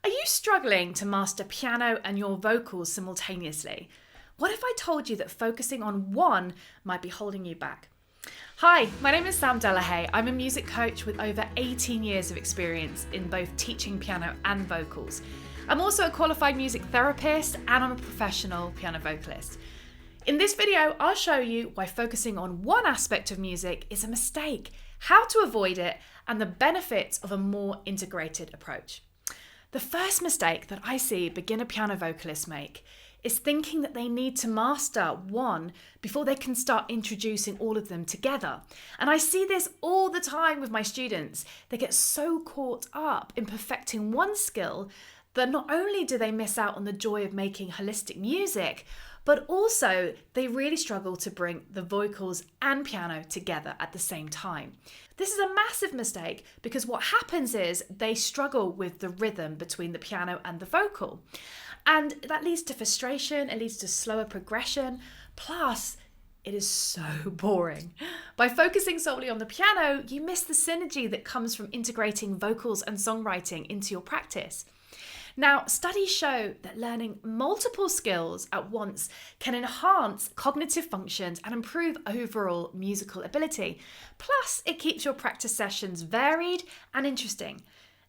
Are you struggling to master piano and your vocals simultaneously? What if I told you that focusing on one might be holding you back? Hi, my name is Sam Delahaye. I'm a music coach with over 18 years of experience in both teaching piano and vocals. I'm also a qualified music therapist and I'm a professional piano vocalist. In this video, I'll show you why focusing on one aspect of music is a mistake, how to avoid it, and the benefits of a more integrated approach. The first mistake that I see beginner piano vocalists make is thinking that they need to master one before they can start introducing all of them together. And I see this all the time with my students. They get so caught up in perfecting one skill that not only do they miss out on the joy of making holistic music, but also they really struggle to bring the vocals and piano together at the same time. This is a massive mistake because what happens is they struggle with the rhythm between the piano and the vocal. And that leads to frustration, it leads to slower progression, plus it is so boring. By focusing solely on the piano, you miss the synergy that comes from integrating vocals and songwriting into your practice. Now, studies show that learning multiple skills at once can enhance cognitive functions and improve overall musical ability. Plus, it keeps your practice sessions varied and interesting.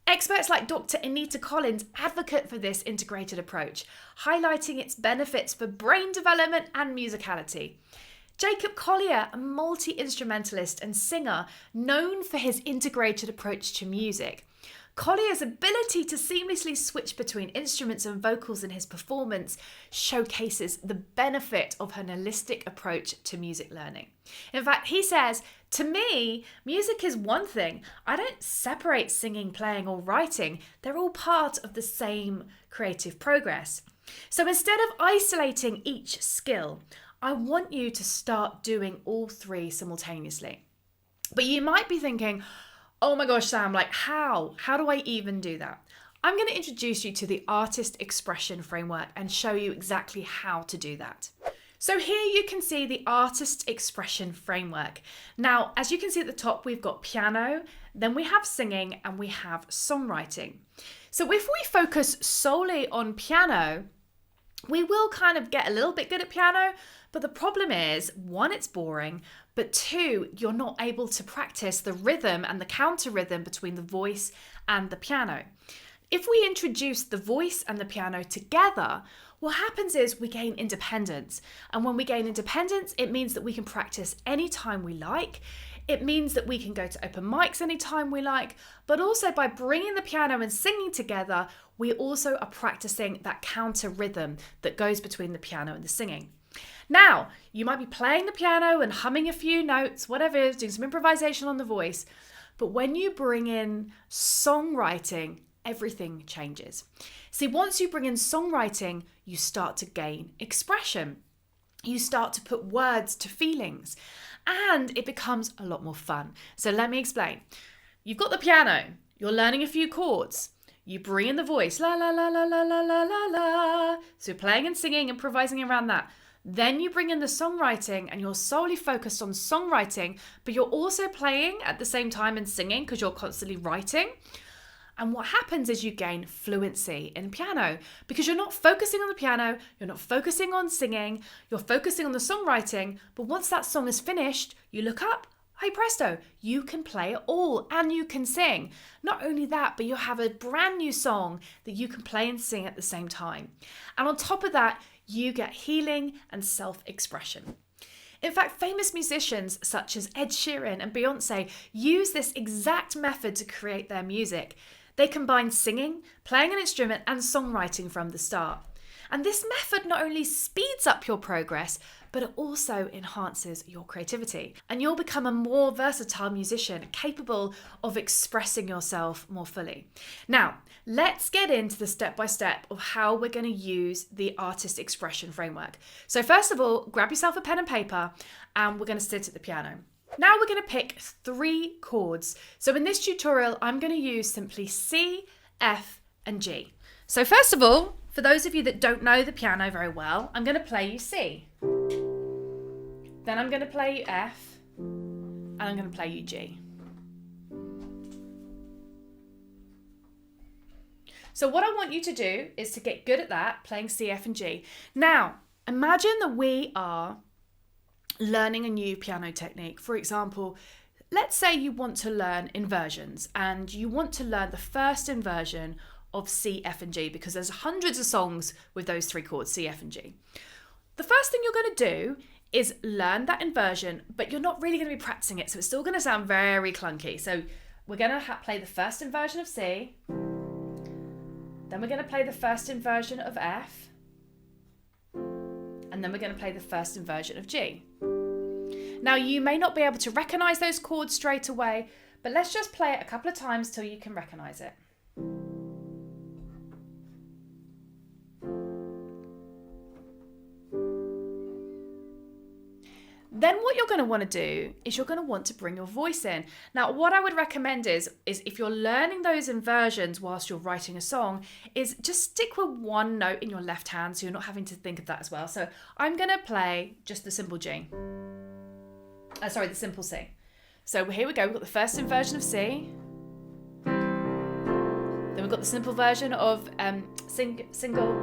Experts like Dr. Anita Collins advocate for this integrated approach, highlighting its benefits for brain development and musicality. Jacob Collier, a multi-instrumentalist and singer known for his integrated approach to music. Collier's ability to seamlessly switch between instruments and vocals in his performance showcases the benefit of an holistic approach to music learning. In fact, he says, "To me, music is one thing. I don't separate singing, playing, or writing. They're all part of the same creative progress. So instead of isolating each skill, I want you to start doing all three simultaneously." But you might be thinking, oh my gosh, Sam, how? How do I even do that? I'm going to introduce you to the artist expression framework and show you exactly how to do that. So here you can see the artist expression framework. Now, as you can see at the top, we've got piano, then we have singing, and we have songwriting. So if we focus solely on piano, we will kind of get a little bit good at piano, but the problem is, one, it's boring, but two, you're not able to practice the rhythm and the counter rhythm between the voice and the piano. If we introduce the voice and the piano together, what happens is we gain independence. And when we gain independence, it means that we can practice anytime we like. It means that we can go to open mics anytime we like, but also by bringing the piano and singing together, we also are practicing that counter rhythm that goes between the piano and the singing. Now, you might be playing the piano and humming a few notes, whatever it is, doing some improvisation on the voice, but when you bring in songwriting, everything changes. See, once you bring in songwriting, you start to gain expression. You start to put words to feelings, and it becomes a lot more fun. So let me explain. You've got the piano, you're learning a few chords. You bring in the voice, la la la la la la la la la. So you're playing and singing, improvising around that. Then you bring in the songwriting and you're solely focused on songwriting, but you're also playing at the same time and singing because you're constantly writing. And what happens is you gain fluency in piano because you're not focusing on the piano, you're not focusing on singing, you're focusing on the songwriting. But once that song is finished, you look up, hey presto, you can play it all and you can sing. Not only that, but you have a brand new song that you can play and sing at the same time. And on top of that, you get healing and self-expression. In fact, famous musicians such as Ed Sheeran and Beyonce use this exact method to create their music. They combine singing, playing an instrument, and songwriting from the start. And this method not only speeds up your progress, but it also enhances your creativity. And you'll become a more versatile musician, capable of expressing yourself more fully. Now, let's get into the step-by-step of how we're going to use the artist expression framework. So first of all, grab yourself a pen and paper, and we're going to sit at the piano. Now we're going to pick 3 chords. So in this tutorial, I'm going to use simply C, F, and G. So first of all, for those of you that don't know the piano very well, I'm going to play you C. Then I'm going to play you F, and I'm going to play you G. So what I want you to do is to get good at that, playing C, F, and G. Now, imagine that we are learning a new piano technique. For example, let's say you want to learn inversions and you want to learn the first inversion of C, F, and G, because there's hundreds of songs with those three chords, C, F, and G. The first thing you're going to do is learn that inversion, but you're not really going to be practicing it, so it's still going to sound very clunky. So we're going to play the first inversion of C, then we're going to play the first inversion of F, and then we're going to play the first inversion of G. Now, you may not be able to recognize those chords straight away, but let's just play it a couple of times till you can recognize it. Then what you're going to want to do is you're going to want to bring your voice in. Now, what I would recommend is if you're learning those inversions whilst you're writing a song, is just stick with one note in your left hand so you're not having to think of that as well. So I'm going to play just the simple G. The simple C. So here we go. We've got the first inversion of C. Then we've got the simple version of single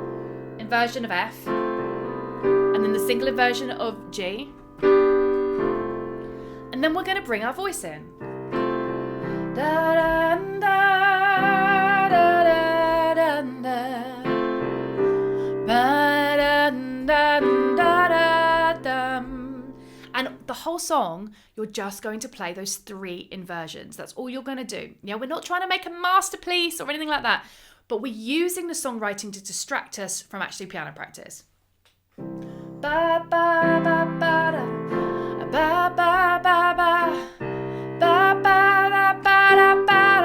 inversion of F. And then the single inversion of G. And then we're going to bring our voice in. Da, da, da, da, da, da, da. Ba, da, da, da, da, da. And the whole song, you're just going to play those three inversions. That's all you're going to do. Yeah, we're not trying to make a masterpiece or anything like that, but we're using the songwriting to distract us from actually piano practice. Ba, ba, ba, ba, da. Ba, ba, ba, ba. Ba, ba, ba, ba, ba,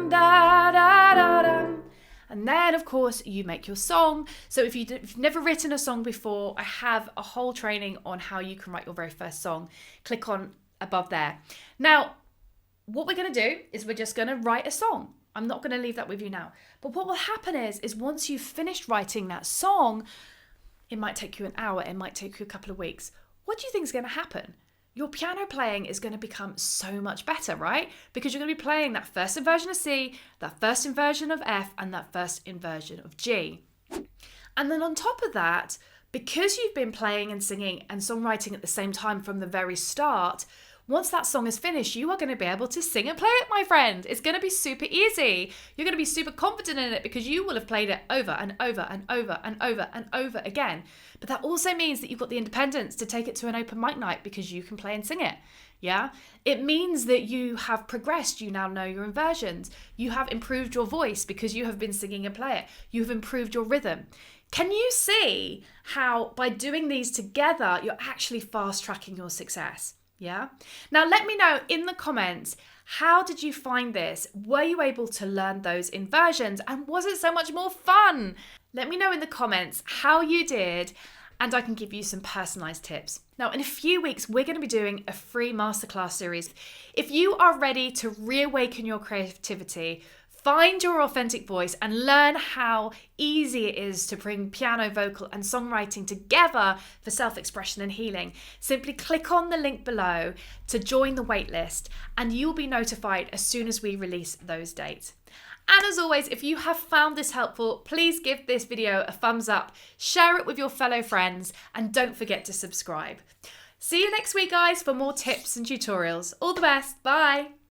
da, da, da, da. And then, of course, you make your song. So if you've never written a song before, I have a whole training on how you can write your very first song. Click on above there. Now, what we're going to do is we're just going to write a song. I'm not going to leave that with you now. But what will happen is once you've finished writing that song, it might take you an hour, it might take you a couple of weeks. What do you think is going to happen? Your piano playing is going to become so much better, right? Because you're going to be playing that first inversion of C, that first inversion of F, and that first inversion of G. And then on top of that, because you've been playing and singing and songwriting at the same time from the very start, once that song is finished, you are going to be able to sing and play it, my friend. It's going to be super easy. You're going to be super confident in it because you will have played it over and over and over and over and over again. But that also means that you've got the independence to take it to an open mic night because you can play and sing it. Yeah? It means that you have progressed. You now know your inversions. You have improved your voice because you have been singing and play it. You have improved your rhythm. Can you see how by doing these together, you're actually fast tracking your success? Yeah. Now let me know in the comments, how did you find this? Were you able to learn those inversions and was it so much more fun? Let me know in the comments how you did and I can give you some personalized tips. Now in a few weeks, we're going to be doing a free masterclass series. If you are ready to reawaken your creativity, find your authentic voice and learn how easy it is to bring piano, vocal and songwriting together for self-expression and healing, simply click on the link below to join the waitlist and you'll be notified as soon as we release those dates. And as always, if you have found this helpful, please give this video a thumbs up, share it with your fellow friends and don't forget to subscribe. See you next week, guys, for more tips and tutorials. All the best. Bye.